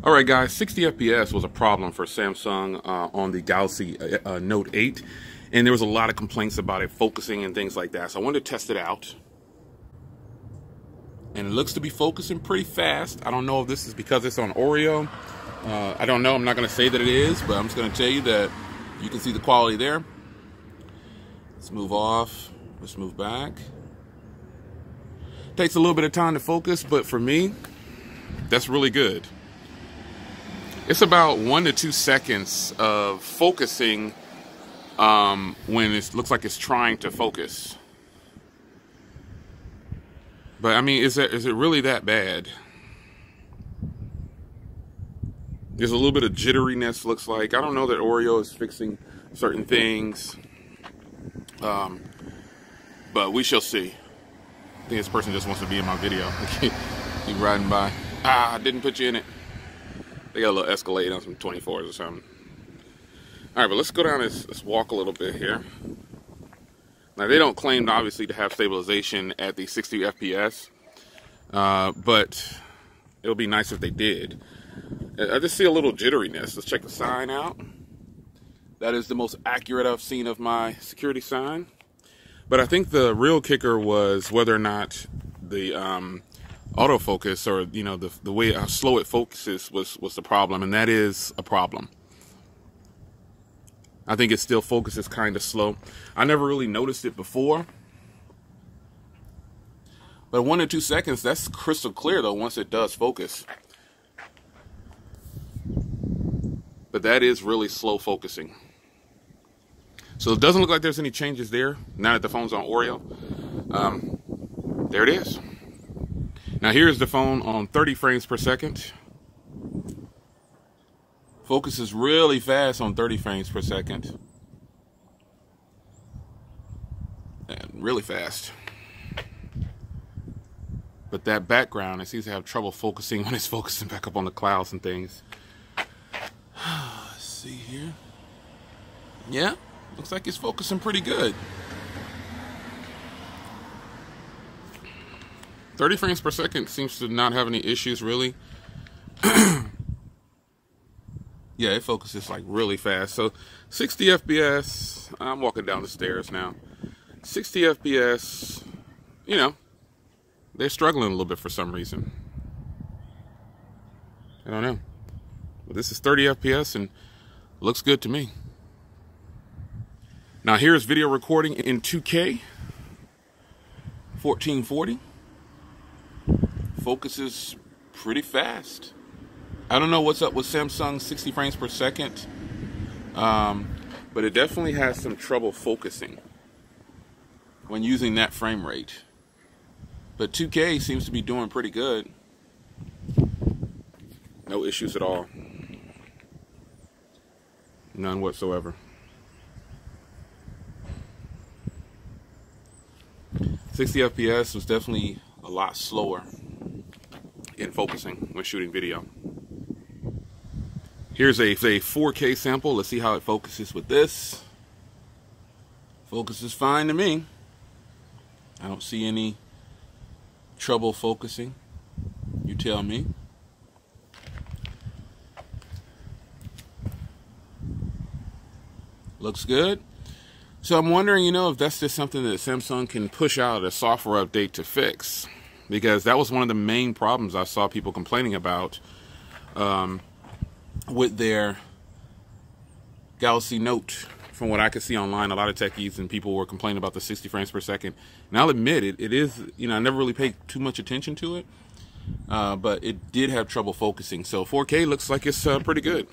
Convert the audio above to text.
All right, guys, 60 FPS was a problem for Samsung on the Galaxy Note 8, and there was a lot of complaints about it focusing and things like that. So I wanted to test it out, and it looks to be focusing pretty fast. I don't know if this is because it's on Oreo. I don't know. I'm not going to say that it is, but I'm just going to tell you that you can see the quality there. Let's move off. Let's move back. Takes a little bit of time to focus, but for me, that's really good. It's about 1 to 2 seconds of focusing when it looks like it's trying to focus. But I mean, is it really that bad? There's a little bit of jitteriness, looks like. I don't know that Oreo is fixing certain things. But we shall see. I think this person just wants to be in my video. Keep riding by. I didn't put you in it. They got a little Escalade on some 24s or something. All right, but let's go down let's walk a little bit here. Now, they don't claim, obviously, to have stabilization at the 60 FPS, but it would be nice if they did. I just see a little jitteriness. Let's check the sign out. That is the most accurate I've seen of my security sign. But I think the real kicker was whether or not the autofocus, or the way how slow it focuses was the problem, and that is a problem. I think it still focuses kind of slow. I never really noticed it before, but 1 to 2 seconds, that's crystal clear though once it does focus. But that is really slow focusing. So it doesn't look like there's any changes there now that the phone's on Oreo. There it is. Now here's the phone on 30 frames per second. Focuses really fast on 30 frames per second. And really fast. But that background, it seems to have trouble focusing when it's focusing back up on the clouds and things. Let's see here. Yeah, looks like it's focusing pretty good. 30 frames per second seems to not have any issues, really. Yeah, it focuses like really fast. So 60 FPS, I'm walking down the stairs now. 60 FPS, they're struggling a little bit for some reason. I don't know. But this is 30 FPS and looks good to me. Now here's video recording in 2K, 1440. Focuses pretty fast. I don't know what's up with Samsung's 60 frames per second, but it definitely has some trouble focusing when using that frame rate. But 2K seems to be doing pretty good. No issues at all. None whatsoever. 60 FPS was definitely a lot slower in focusing when shooting video. Here's a 4K sample. Let's see how it focuses with this. Focuses fine to me. I don't see any trouble focusing. You tell me. Looks good. So I'm wondering, if that's just something that Samsung can push out a software update to fix. Because that was one of the main problems I saw people complaining about with their Galaxy Note. From what I could see online, a lot of techies and people were complaining about the 60 frames per second. And I'll admit it is, I never really paid too much attention to it. But it did have trouble focusing. So 4K looks like it's pretty good.